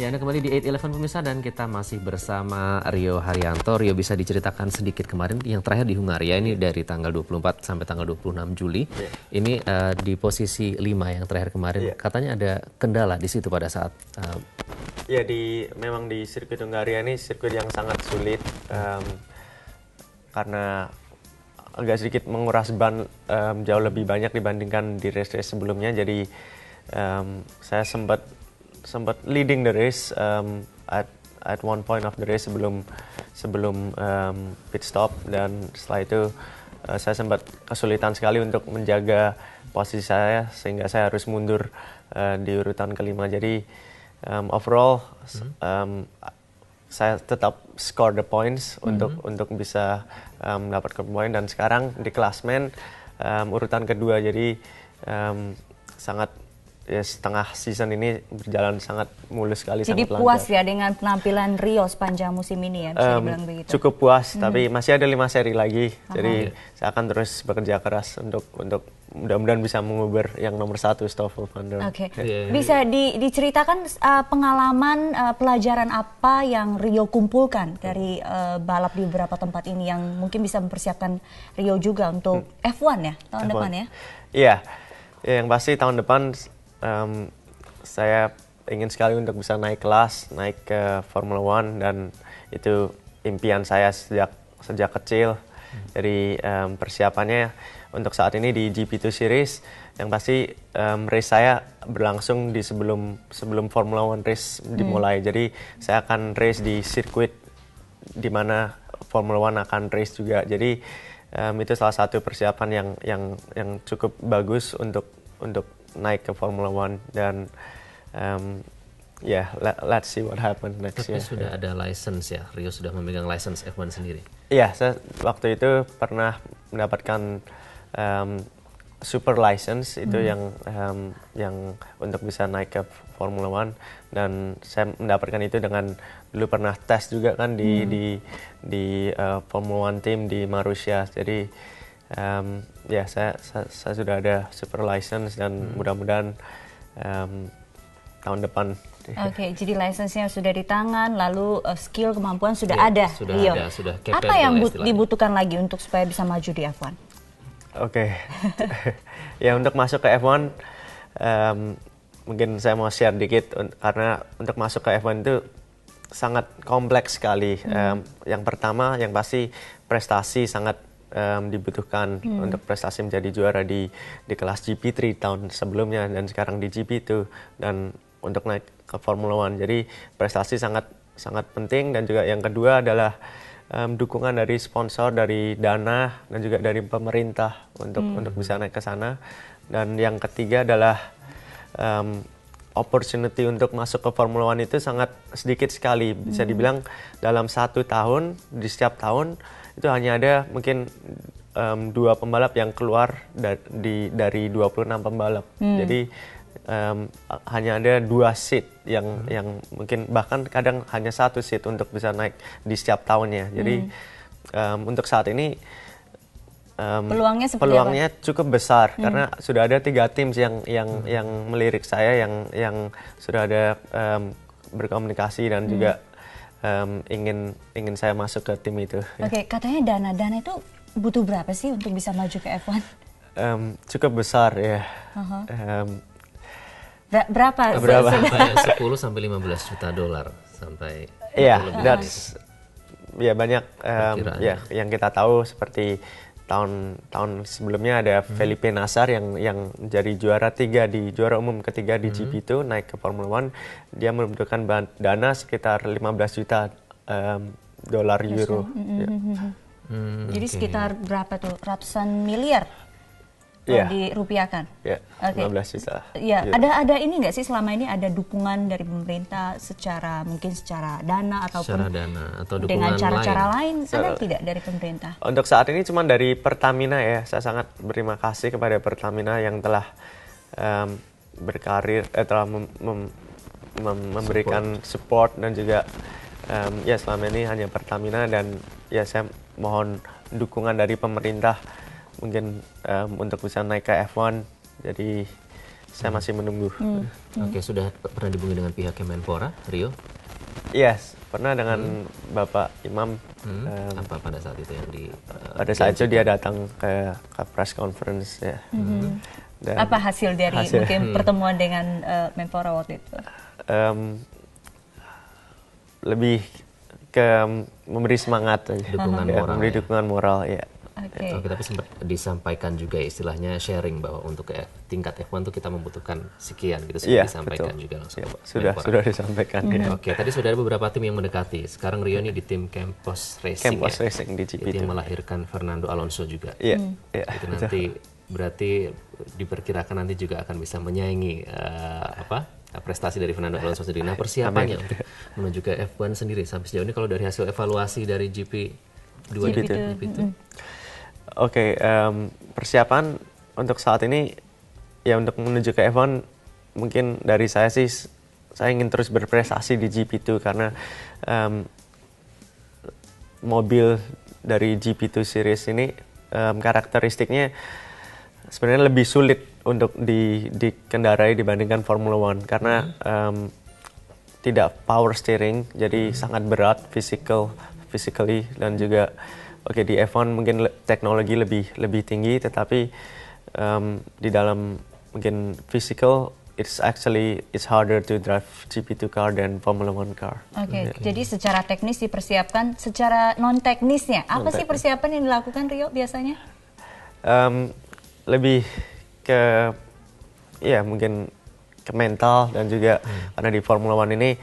Ya, Anda kembali di 8-11 pemirsa dan kita masih bersama Rio Haryanto. Rio, bisa diceritakan sedikit kemarin yang terakhir di Hungaria ini dari tanggal 24 sampai tanggal 26 Juli. Ini di posisi 5 yang terakhir kemarin. Katanya ada kendala di situ pada saat ya memang di sirkuit Hungaria ini sirkuit yang sangat sulit karena agak sedikit menguras ban jauh lebih banyak dibandingkan di race-race sebelumnya. Jadi saya sempat leading the race at one point of the race sebelum pit stop, dan setelah itu saya sempat kesulitan sekali untuk menjaga posisi saya sehingga saya harus mundur di urutan kelima. Jadi overall saya tetap score the points untuk bisa mendapatkan poin, dan sekarang di klasmen urutan kedua. Jadi sangat setengah season ini berjalan sangat mulus sekali. Jadi sangat puas lancar ya dengan penampilan Rio sepanjang musim ini ya, bisa dibilang begitu. Cukup puas, tapi masih ada 5 seri lagi. Jadi saya akan terus bekerja keras untuk mudah-mudahan bisa mengubur yang nomor 1 Stoffel van Dorn. Oke. Bisa diceritakan pengalaman pelajaran apa yang Rio kumpulkan dari balap di beberapa tempat ini yang mungkin bisa mempersiapkan Rio juga untuk F1 ya tahun depan ya? Iya, yang pasti tahun depan saya ingin sekali untuk bisa naik kelas, naik ke Formula One, dan itu impian saya sejak kecil. Jadi persiapannya untuk saat ini di GP2 Series, yang pasti race saya berlangsung di sebelum Formula One race dimulai. Jadi saya akan race di sirkuit di mana Formula One akan race juga. Jadi itu salah satu persiapan yang cukup bagus untuk naik ke Formula One, dan let's see what happen next year. Tapi sudah ada license ya, Rio sudah memegang license F1 sendiri? Iya, saya waktu itu pernah mendapatkan super license itu yang untuk bisa naik ke Formula One, dan saya mendapatkan itu dengan dulu pernah tes juga kan di Formula One team di Marussia. Jadi saya sudah ada super license, dan mudah-mudahan tahun depan. Oke, jadi license-nya sudah di tangan, lalu skill, kemampuan sudah ada. Sudah Rio. ada, sudah apa yang dibutuhkan lagi untuk supaya bisa maju di F1? Oke. Ya, untuk masuk ke F1 mungkin saya mau share dikit, karena untuk masuk ke F1 itu sangat kompleks sekali. Yang pertama, yang pasti prestasi sangat dibutuhkan untuk prestasi menjadi juara di kelas GP3 tahun sebelumnya, dan sekarang di GP2, dan untuk naik ke Formula One. Jadi prestasi sangat penting, dan juga yang kedua adalah dukungan dari sponsor, dari dana, dan juga dari pemerintah untuk bisa naik ke sana. Dan yang ketiga adalah opportunity untuk masuk ke Formula One itu sangat sedikit sekali. Bisa dibilang dalam 1 tahun, di setiap tahun itu hanya ada mungkin 2 pembalap yang keluar dari 26 pembalap. Jadi hanya ada 2 seat yang mungkin bahkan kadang hanya 1 seat untuk bisa naik di setiap tahunnya. Jadi untuk saat ini peluangnya cukup besar, karena sudah ada 3 tim yang melirik saya, yang sudah ada berkomunikasi dan juga ingin saya masuk ke tim itu. Oke, katanya dana itu butuh berapa sih untuk bisa maju ke F1? Cukup besar ya. Berapa? 10 sampai 15 juta dolar sampai. Iya, banyak yang kita tahu, seperti tahun sebelumnya ada Felipe Nasar yang jadi juara umum ketiga di GP2, naik ke Formula One. Dia membutuhkan dana sekitar 15 juta dolar euro. Jadi sekitar berapa tuh? Ratusan miliar dirupiahkan. Iya, 15 juta. Iya, ada ini nggak sih selama ini ada dukungan dari pemerintah mungkin secara dana ataupun dukungan dengan cara-cara lain? Ada tidak dari pemerintah? Untuk saat ini cuma dari Pertamina ya. Saya sangat berterima kasih kepada Pertamina yang telah telah memberikan support, dan juga selama ini hanya Pertamina, dan saya mohon dukungan dari pemerintah mungkin untuk bisa naik ke F1. Jadi saya masih menunggu. Oke, sudah pernah dihubungi dengan pihak Kemenpora, Rio? Yes, pernah dengan Bapak Imam. Apa pada saat itu yang Pada saat itu dia datang ke press conference ya. Dan Apa hasil dari mungkin pertemuan dengan Menpora waktu itu? Lebih ke memberi semangat aja. Dukungan Ya, moral, memberi ya. dukungan moral ya. Oke. Oke, tapi sempat disampaikan juga istilahnya sharing bahwa untuk tingkat F1 tuh kita membutuhkan sekian gitu, sudah Iya, disampaikan betul. juga langsung. Ya, ke sudah Menpora. disampaikan ya. Oke, tadi sudah ada beberapa tim yang mendekati. Sekarang Rio ini di tim Campos Racing, Campos ya? Racing di Itu GP2. yang melahirkan Fernando Alonso juga. Iya, iya. Itu nanti berarti diperkirakan nanti juga akan bisa menyaingi prestasi dari Fernando Alonso sendiri. Nah, persiapannya untuk menuju ke F1 sendiri sampai sejauh ini kalau dari hasil evaluasi dari GP2 itu. Oke, persiapan untuk saat ini ya untuk menuju ke F1 mungkin dari saya sih saya ingin terus berprestasi di GP2 karena mobil dari GP2 series ini karakteristiknya sebenarnya lebih sulit untuk dikendarai dibandingkan Formula One karena tidak power steering, jadi sangat berat physically dan juga di F1 mungkin teknologi lebih tinggi, tetapi di dalam mungkin physical it's harder to drive GP2 car than Formula One car. Oke, jadi secara teknis dipersiapkan, secara non teknisnya apa sih persiapan yang dilakukan Rio biasanya? Lebih ke mungkin ke mental dan juga karena di Formula One ini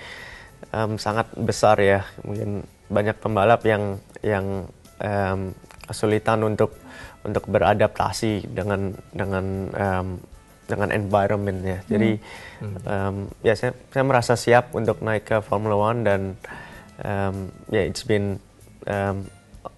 sangat besar ya, mungkin banyak pembalap yang kesulitan untuk beradaptasi dengan environment-nya. Jadi saya merasa siap untuk naik ke Formula One dan it's been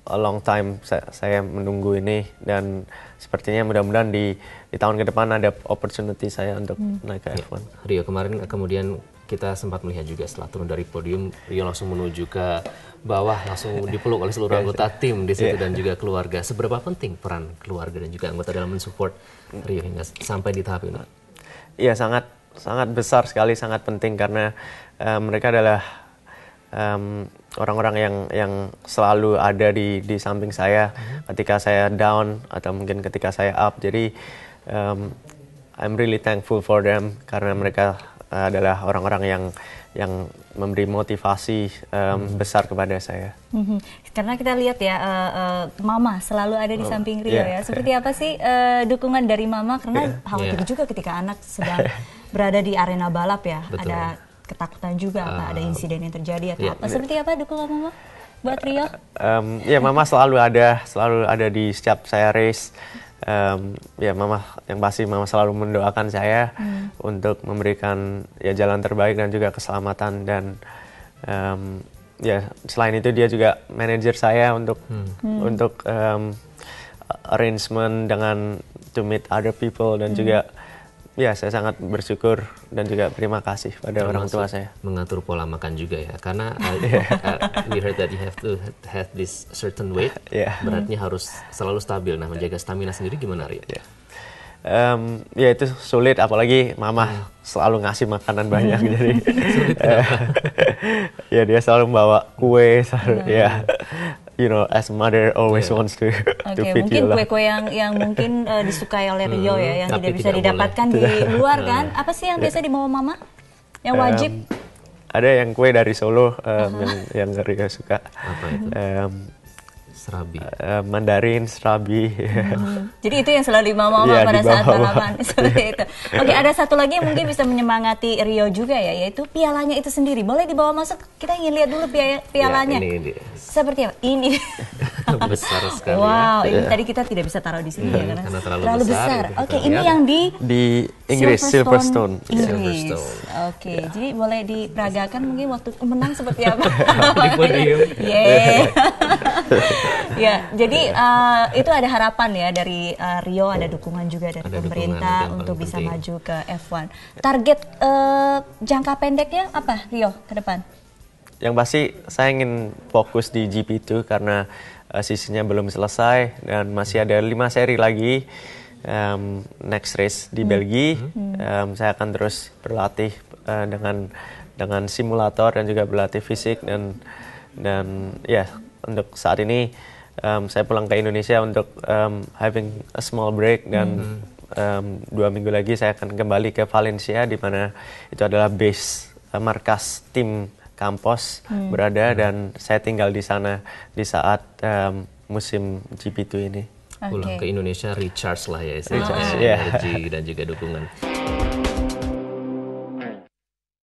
a long time saya menunggu ini dan sepertinya mudah-mudahan di tahun ke depan ada opportunity saya untuk naik ke F1. Rio, kemarin kemudian kita sempat melihat juga setelah turun dari podium, Rio langsung menuju ke bawah, langsung dipeluk oleh seluruh anggota tim di situ dan juga keluarga. Seberapa penting peran keluarga dan juga anggota dalam mensupport Rio hingga sampai di tahap ini? Iya, sangat besar sekali, sangat penting karena mereka adalah orang-orang yang selalu ada di samping saya ketika saya down atau mungkin ketika saya up. Jadi I'm really thankful for them karena mereka adalah orang-orang yang memberi motivasi besar kepada saya. Karena kita lihat ya, Mama selalu ada di samping Rio ya. Seperti apa sih dukungan dari Mama? Karena khawatir juga ketika anak sedang berada di arena balap ya. Betul. Ada ketakutan juga, ada insiden yang terjadi atau apa. Seperti apa dukungan Mama buat Rio? Mama selalu ada di setiap saya race. Mama selalu mendoakan saya untuk memberikan jalan terbaik dan juga keselamatan dan selain itu dia juga manajer saya untuk arrangement dengan to meet other people dan juga saya sangat bersyukur dan juga terima kasih pada orang tua saya. Mengatur pola makan juga ya, karena we heard that you have to have this certain weight, beratnya harus selalu stabil. Nah, menjaga stamina sendiri gimana, Rio? Itu sulit, apalagi Mama selalu ngasih makanan banyak, jadi dia selalu membawa kue, as a mother always wants to feed mungkin you lah. kue-kue yang mungkin disukai oleh Rio ya, yang tidak bisa didapatkan di luar kan? Apa sih yang biasa dibawa Mama? Yang wajib? Ada yang kue dari Solo yang Rio suka. Apa itu? Serabi. Mandarin, serabi. Jadi itu yang selalu dibawa Mama pada saat balapan. Seperti itu. Oke, ada satu lagi yang mungkin bisa menyemangati Rio juga ya, yaitu pialanya itu sendiri. Boleh dibawa masuk? Kita ingin lihat dulu pialanya. Ini Seperti apa? Ini. besar sekali. Wow, ini tadi kita tidak bisa taruh di sini ya karena terlalu besar. Oke, ini yang di Inggris, Silverstone. Inggris. Oke, jadi boleh diperagakan mungkin waktu menang seperti apa? Di podium. Ya, jadi itu ada harapan ya dari Rio, ada dukungan juga dari pemerintah untuk bisa maju ke F1. Target jangka pendeknya apa Rio ke depan? Yang pasti saya ingin fokus di GP2 karena sisinya belum selesai dan masih ada 5 seri lagi next race di Belgia. Saya akan terus berlatih dengan simulator dan juga berlatih fisik dan ya untuk saat ini saya pulang ke Indonesia untuk having a small break dan 2 minggu lagi saya akan kembali ke Valencia di mana itu adalah base markas tim Campos berada dan saya tinggal di sana di saat musim GP2 ini. Pulang ke Indonesia recharge lah ya, Recharge, energi dan juga dukungan.